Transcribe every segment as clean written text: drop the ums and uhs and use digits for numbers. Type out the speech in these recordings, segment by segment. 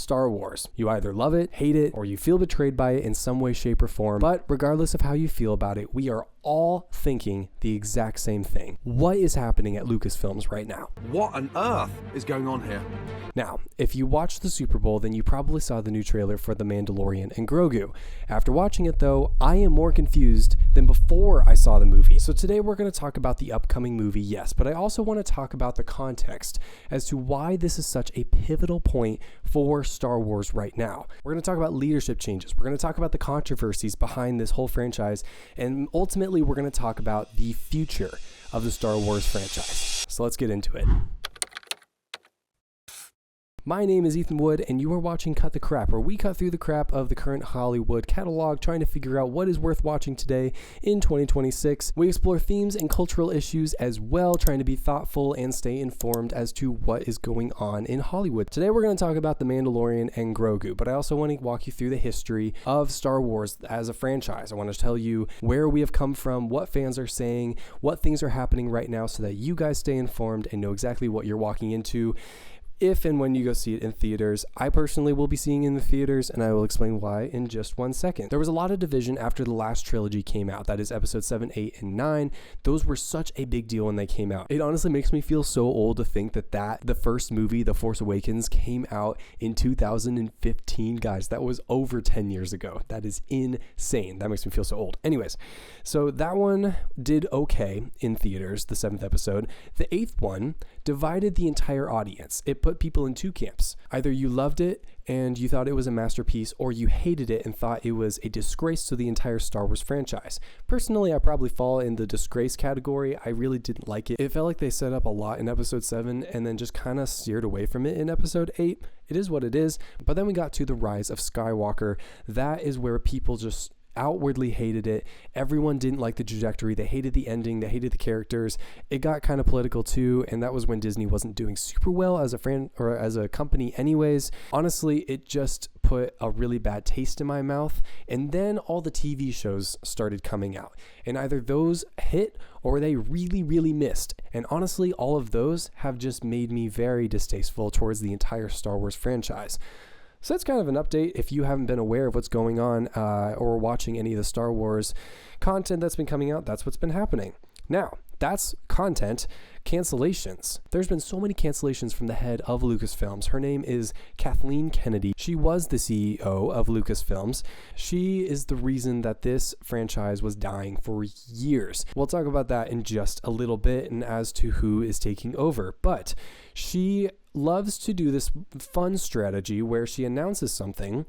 Star Wars. You either love it, hate it, or you feel betrayed by it in some way, shape, or form. But regardless of how you feel about it, we are all thinking the exact same thing. What is happening at Lucasfilms right now? What on earth is going on here? Now, if you watched the Super Bowl, then you probably saw the new trailer for The Mandalorian and Grogu. After watching it though, I am more confused than before I saw the movie. So today we're going to talk about the upcoming movie, yes, but I also want to talk about the context as to why this is such a pivotal point for Star Wars right now. We're going to talk about leadership changes. We're going to talk about the controversies behind this whole franchise, and ultimately we're going to talk about the future of the Star Wars franchise. So let's get into it. My name is Ethan Wood, and you are watching Cut the Crap, where we cut through the crap of the current Hollywood catalog, trying to figure out what is worth watching today in 2026. We explore themes and cultural issues as well, trying to be thoughtful and stay informed as to what is going on in Hollywood. Today we're going to talk about The Mandalorian and Grogu, but I also want to walk you through the history of Star Wars as a franchise. I want to tell you where we have come from, what fans are saying, what things are happening right now, so that you guys stay informed and know exactly what you're walking into if and when you go see it in theaters. I personally will be seeing it in the theaters, and I will explain why in just 1 second. There was a lot of division after the last trilogy came out. That is episode 7, 8, and 9. Those were such a big deal when they came out. It honestly makes me feel so old to think that the first movie, The Force Awakens, came out in 2015. Guys, that was over 10 years ago. That is insane. That makes me feel so old. Anyways, so that one did okay in theaters, the 7th episode. The 8th one divided the entire audience. It put people in two camps. Either you loved it and you thought it was a masterpiece, or you hated it and thought it was a disgrace to the entire Star Wars franchise. Personally, I probably fall in the disgrace category. I really didn't like it. It felt like they set up a lot in episode 7 and then just kind of steered away from it in episode 8. It is what it is. But then we got to The Rise of Skywalker. That is where people just outwardly hated it. Everyone didn't like the trajectory. They hated the ending. They hated the characters. It got kind of political too, and that was when Disney wasn't doing super well as a company anyways. Honestly, it just put a really bad taste in my mouth. And then all the TV shows started coming out, and either those hit or they really, really missed. And honestly, all of those have just made me very distasteful towards the entire Star Wars franchise. So that's kind of an update if you haven't been aware of what's going on or watching any of the Star Wars content that's been coming out. That's what's been happening. Now, that's content. Cancellations. There's been so many cancellations from the head of Lucasfilms. Her name is Kathleen Kennedy. She was the CEO of Lucasfilms. She is the reason that this franchise was dying for years. We'll talk about that in just a little bit and as to who is taking over. But she loves to do this fun strategy where she announces something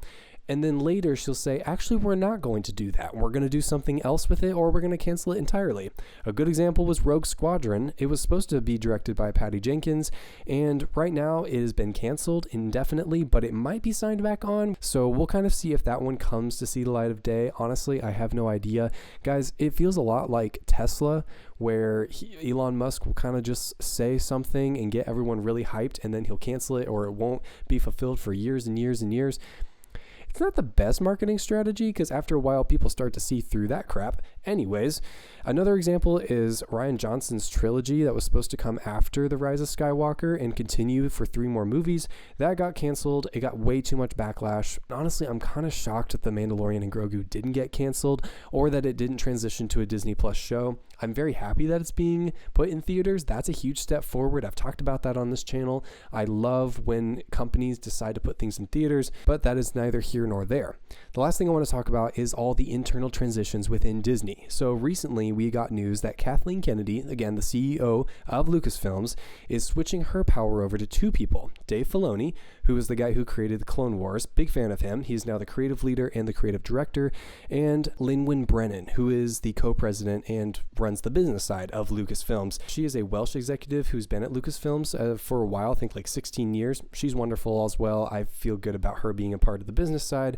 and then later she'll say, actually, we're not going to do that. We're going to do something else with it, or we're going to cancel it entirely. A good example was Rogue Squadron. It was supposed to be directed by Patty Jenkins, and right now it has been canceled indefinitely, but it might be signed back on. So we'll kind of see if that one comes to see the light of day. Honestly, I have no idea. Guys, it feels a lot like Tesla, where Elon Musk will kind of just say something and get everyone really hyped, and then he'll cancel it, or it won't be fulfilled for years and years and years. It's not the best marketing strategy because after a while people start to see through that crap. Anyways, another example is Rian Johnson's trilogy that was supposed to come after The Rise of Skywalker and continue for 3 more movies. That got canceled. It got way too much backlash. Honestly, I'm kind of shocked that The Mandalorian and Grogu didn't get canceled or that it didn't transition to a Disney Plus show. I'm very happy that it's being put in theaters. That's a huge step forward. I've talked about that on this channel. I love when companies decide to put things in theaters, but that is neither here nor there. The last thing I want to talk about is all the internal transitions within Disney. So recently we got news that Kathleen Kennedy, again the CEO of Lucasfilms, is switching her power over to 2 people. Dave Filoni, who is the guy who created the Clone Wars, big fan of him. He's now the creative leader and the creative director, and Lin-Wen Brennan, who is the co-president and runs the business side of Lucasfilms. She is a Welsh executive who's been at Lucasfilms for a while, I think like 16 years. She's wonderful as well. I feel good about her being a part of the business side.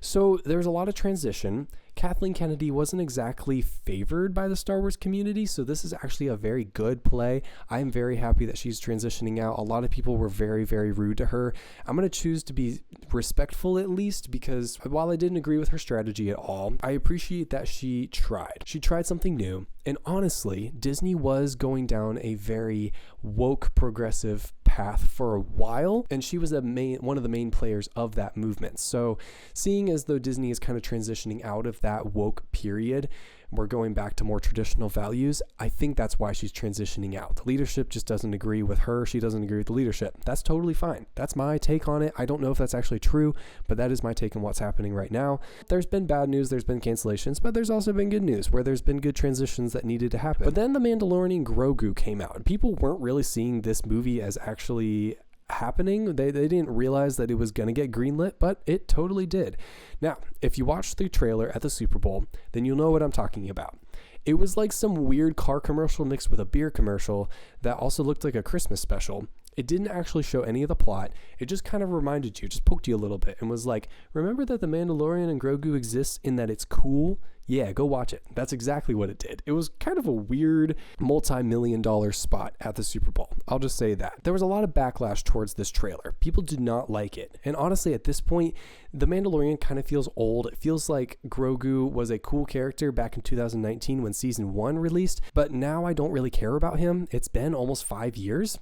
So there's a lot of transition. Kathleen Kennedy wasn't exactly favored by the Star Wars community, so this is actually a very good play. I'm very happy that she's transitioning out. A lot of people were very, very rude to her. I'm going to choose to be respectful at least, because while I didn't agree with her strategy at all, I appreciate that she tried. She tried something new, and honestly, Disney was going down a very woke, progressive path for a while, and she was one of the main players of that movement. So seeing as though Disney is kind of transitioning out of that woke period, we're going back to more traditional values, I think that's why she's transitioning out. The leadership just doesn't agree with her. She doesn't agree with the leadership. That's totally fine. That's my take on it. I don't know if that's actually true, but that is my take on what's happening right now. There's been bad news, there's been cancellations, but there's also been good news where there's been good transitions that needed to happen. But then The Mandalorian and Grogu came out, and people weren't really seeing this movie as actually happening. They didn't realize that it was going to get greenlit, but it totally did. Now, if you watch the trailer at the Super Bowl, then you'll know what I'm talking about. It was like some weird car commercial mixed with a beer commercial that also looked like a Christmas special. It didn't actually show any of the plot. It just kind of reminded you, just poked you a little bit and was like, remember that The Mandalorian and Grogu exists in that it's cool? Yeah, go watch it. That's exactly what it did. It was kind of a weird multi-million-dollar spot at the Super Bowl. I'll just say that. There was a lot of backlash towards this trailer. People did not like it. And honestly, at this point, The Mandalorian kind of feels old. It feels like Grogu was a cool character back in 2019 when season 1 released, but now I don't really care about him. It's been almost 5 years.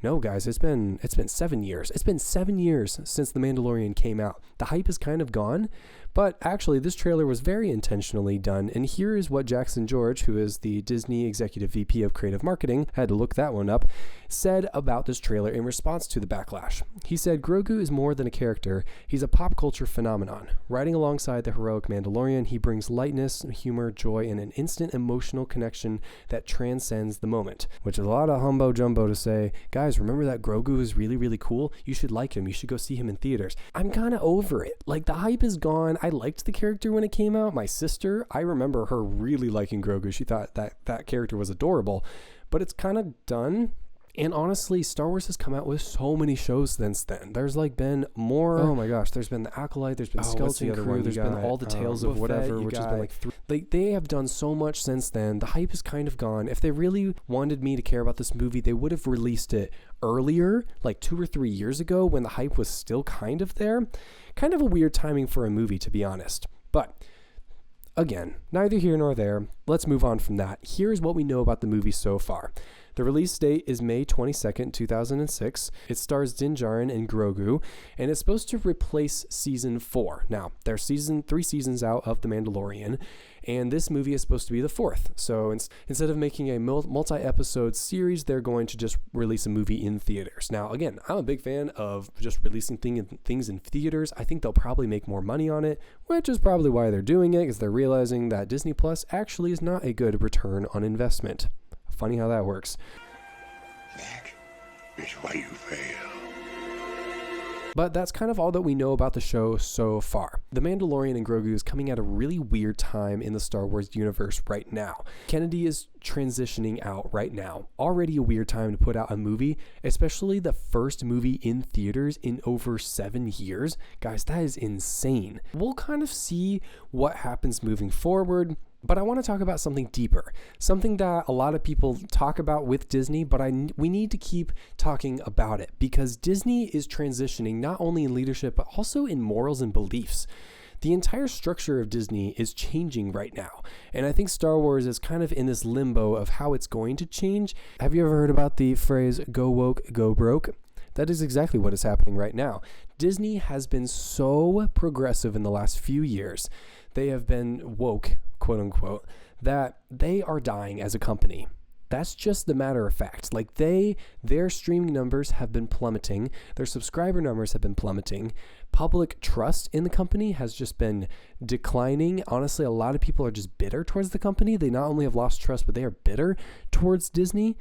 No, guys, it's been 7 years. It's been 7 years since The Mandalorian came out. The hype is kind of gone, but actually this trailer was very intentionally done, and here is what Jackson George, who is the Disney Executive VP of Creative Marketing, had to look that one up, said about this trailer in response to the backlash. He said, Grogu is more than a character. He's a pop culture phenomenon. Riding alongside the heroic Mandalorian, he brings lightness, humor, joy, and an instant emotional connection that transcends the moment, which is a lot of humbo jumbo to say, guys, remember that Grogu is really, really cool? You should like him. You should go see him in theaters. I'm kind of over it. Like, the hype is gone. I liked the character when it came out. My sister, I remember her really liking Grogu. She thought that character was adorable, but it's kind of done. And honestly, Star Wars has come out with so many shows since then. There's like been more. Oh my gosh, there's been The Acolyte, there's been Skeleton Crew, there's been all the Tales of whatever, which has been like 3. They have done so much since then. The hype is kind of gone. If they really wanted me to care about this movie, they would have released it earlier, like 2 or 3 years ago when the hype was still kind of there. Kind of a weird timing for a movie, to be honest. But again, neither here nor there. Let's move on from that. Here's what we know about the movie so far. The release date is May 22nd, 2006. It stars Din Djarin and Grogu, and it's supposed to replace season 4. Now, there's 3 seasons out of The Mandalorian, and this movie is supposed to be the 4th. So instead of making a multi-episode series, they're going to just release a movie in theaters. Now, again, I'm a big fan of just releasing things in theaters. I think they'll probably make more money on it, which is probably why they're doing it, because they're realizing that Disney Plus actually is not a good return on investment. Funny how that works. That is why you fail. But that's kind of all that we know about the show so far. The Mandalorian and Grogu is coming at a really weird time in the Star Wars universe right now. Kennedy is transitioning out right now. Already a weird time to put out a movie, especially the first movie in theaters in over 7 years. Guys, that is insane. We'll kind of see what happens moving forward. But I want to talk about something deeper, something that a lot of people talk about with Disney, but we need to keep talking about it because Disney is transitioning not only in leadership, but also in morals and beliefs. The entire structure of Disney is changing right now, and I think Star Wars is kind of in this limbo of how it's going to change. Have you ever heard about the phrase, go woke, go broke? That is exactly what is happening right now. Disney has been so progressive in the last few years. They have been woke, quote unquote, that they are dying as a company. That's just the matter of fact. Like their streaming numbers have been plummeting. Their subscriber numbers have been plummeting. Public trust in the company has just been declining. Honestly, a lot of people are just bitter towards the company. They not only have lost trust, but they are bitter towards Disney.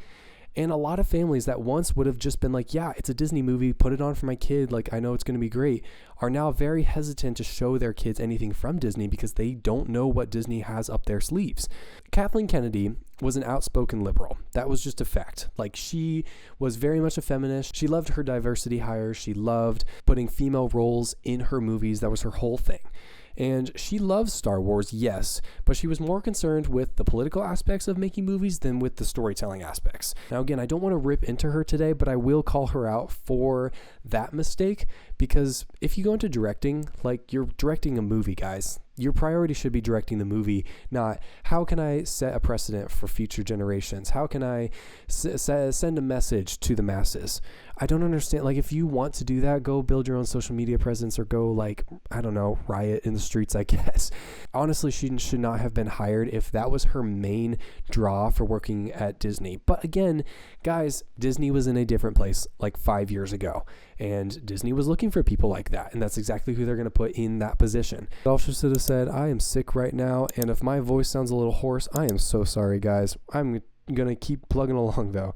And a lot of families that once would have just been like, yeah, it's a Disney movie, put it on for my kid, like I know it's going to be great, are now very hesitant to show their kids anything from Disney because they don't know what Disney has up their sleeves. Kathleen Kennedy was an outspoken liberal. That was just a fact. Like, she was very much a feminist. She loved her diversity hires. She loved putting female roles in her movies. That was her whole thing. And she loves Star Wars, yes, but she was more concerned with the political aspects of making movies than with the storytelling aspects. Now, again, I don't want to rip into her today, but I will call her out for that mistake, because if you go into directing, like, you're directing a movie, guys. Your priority should be directing the movie, not how can I set a precedent for future generations? How can I send a message to the masses? I don't understand. Like, if you want to do that, go build your own social media presence, or go, like, I don't know, riot in the streets, I guess. Honestly, she should not have been hired if that was her main draw for working at Disney. But again, guys, Disney was in a different place like 5 years ago, and Disney was looking for people like that, and that's exactly who they're going to put in that position. I also should have said, I am sick right now, and if my voice sounds a little hoarse, I am so sorry, guys. I'm going to keep plugging along, though.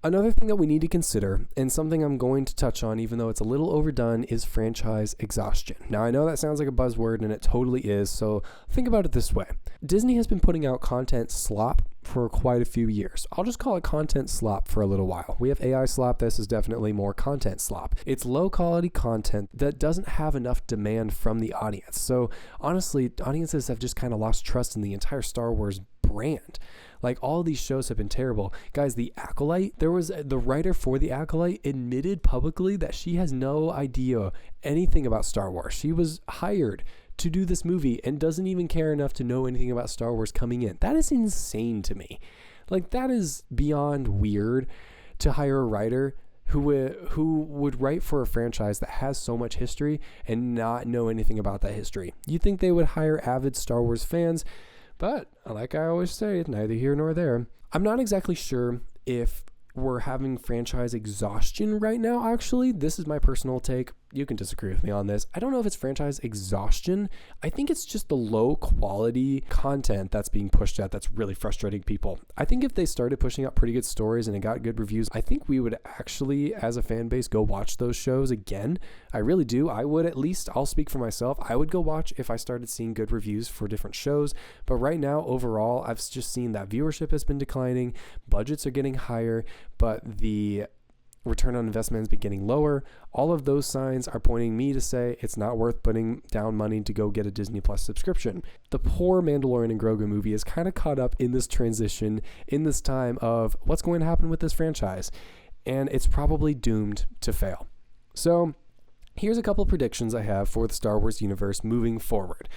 Another thing that we need to consider, and something I'm going to touch on even though it's a little overdone, is franchise exhaustion. Now, I know that sounds like a buzzword, and it totally is, so think about it this way. Disney has been putting out content slop for quite a few years. I'll just call it content slop for a little while. We have AI slop. This is definitely more content slop. It's low quality content that doesn't have enough demand from the audience. So honestly, audiences have just kind of lost trust in the entire Star Wars brand. Like, all these shows have been terrible. Guys, The Acolyte, there was the writer for The Acolyte admitted publicly that she has no idea anything about Star Wars. She was hired to do this movie and doesn't even care enough to know anything about Star Wars coming in. That is insane to me. Like, that is beyond weird to hire a writer who would write for a franchise that has so much history and not know anything about that history. You'd think they would hire avid Star Wars fans, but like I always say, neither here nor there. I'm not exactly sure if we're having franchise exhaustion right now, actually. This is my personal take. You can disagree with me on this. I don't know if it's franchise exhaustion. I think it's just the low quality content that's being pushed out that's really frustrating people. I think if they started pushing out pretty good stories and it got good reviews, I think we would actually, as a fan base, go watch those shows again. I really do. I would, at least. I'll speak for myself. I would go watch if I started seeing good reviews for different shows. But right now, overall, I've just seen that viewership has been declining. Budgets are getting higher, but the return on investment has been getting lower. All of those signs are pointing me to say it's not worth putting down money to go get a Disney Plus subscription. The poor Mandalorian and Grogu movie is kind of caught up in this transition, in this time of what's going to happen with this franchise, and it's probably doomed to fail. So here's a couple predictions I have for the Star Wars universe moving forward.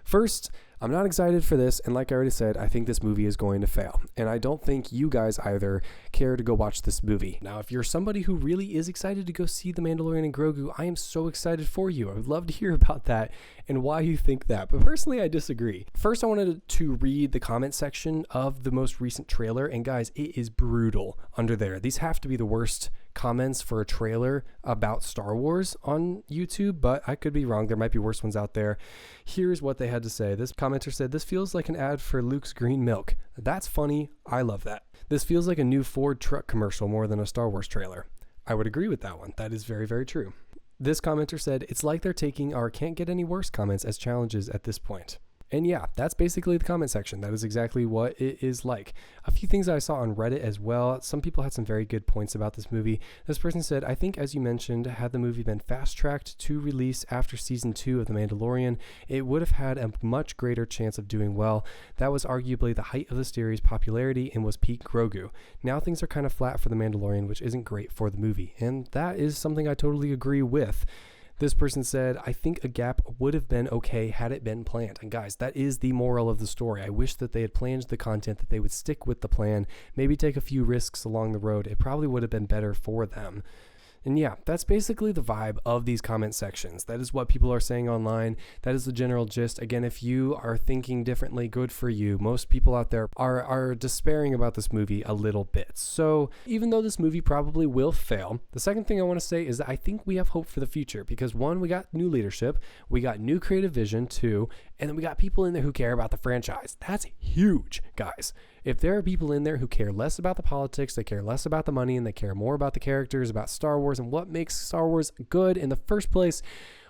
First, I'm not excited for this, and like I already said, I think this movie is going to fail, and I don't think you guys either care to go watch this movie. Now, if you're somebody who really is excited to go see The Mandalorian and Grogu, I am so excited for you. I would love to hear about that and why you think that, but personally, I disagree. First, I wanted to read the comment section of the most recent trailer, and guys, it is brutal under there. These have to be the worst comments for a trailer about Star Wars on YouTube, but I could be wrong. There might be worse ones out there. Here's what they had to say. This commenter said, "This feels like an ad for Luke's green milk. That's funny. I love that. This feels like a new Ford truck commercial more than a Star Wars trailer." I would agree with that one. That is very, very true. This commenter said, "It's like they're taking our can't get any worse comments as challenges at this point." And yeah, that's basically the comment section. That is exactly what it is like. A few things I saw on Reddit as well. Some people had some very good points about this movie. This person said, "I think, as you mentioned, had the movie been fast-tracked to release after season 2 of The Mandalorian, it would have had a much greater chance of doing well. That was arguably the height of the series' popularity and was peak Grogu. Now things are kind of flat for The Mandalorian, which isn't great for the movie." And that is something I totally agree with. This person said, "I think a gap would have been okay had it been planned." And guys, that is the moral of the story. I wish that they had planned the content, that they would stick with the plan, maybe take a few risks along the road. It probably would have been better for them. And yeah, that's basically the vibe of these comment sections. That is what people are saying online. That is the general gist. Again, if you are thinking differently, good for you. Most people out there are despairing about this movie a little bit. So even though this movie probably will fail, the second thing I want to say is that I think we have hope for the future because 1, we got new leadership, we got new creative vision, 2, and then we got people in there who care about the franchise. That's huge, guys. If there are people in there who care less about the politics, they care less about the money, and they care more about the characters, about Star Wars, and what makes Star Wars good in the first place,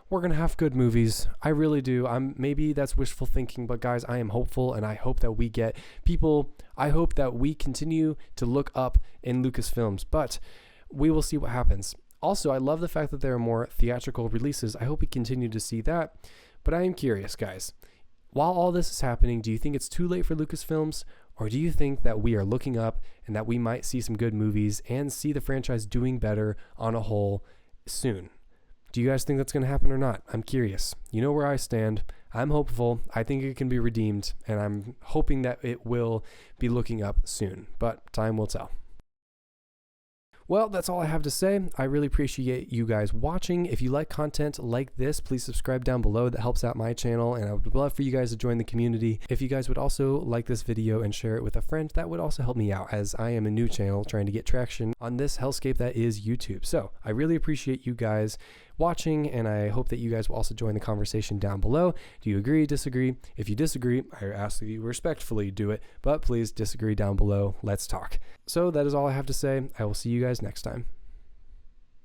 we're going to have good movies. I really do. Maybe that's wishful thinking, but guys, I am hopeful, and I hope that we get people. I hope that we continue to look up in Lucasfilms, but we will see what happens. Also, I love the fact that there are more theatrical releases. I hope we continue to see that. But I am curious, guys. While all this is happening, do you think it's too late for Lucasfilms? Or do you think that we are looking up and that we might see some good movies and see the franchise doing better on a whole soon? Do you guys think that's going to happen or not? I'm curious. You know where I stand. I'm hopeful. I think it can be redeemed, and I'm hoping that it will be looking up soon. But time will tell. Well, that's all I have to say. I really appreciate you guys watching. If you like content like this, please subscribe down below. That helps out my channel, and I would love for you guys to join the community. If you guys would also like this video and share it with a friend, that would also help me out, as I am a new channel trying to get traction on this hellscape that is YouTube. So I really appreciate you guys watching, and I hope that you guys will also join the conversation down below. Do you agree, disagree? If you disagree, I ask that you respectfully do it, but please disagree down below. Let's talk. So that is all I have to say. I will see you guys next time.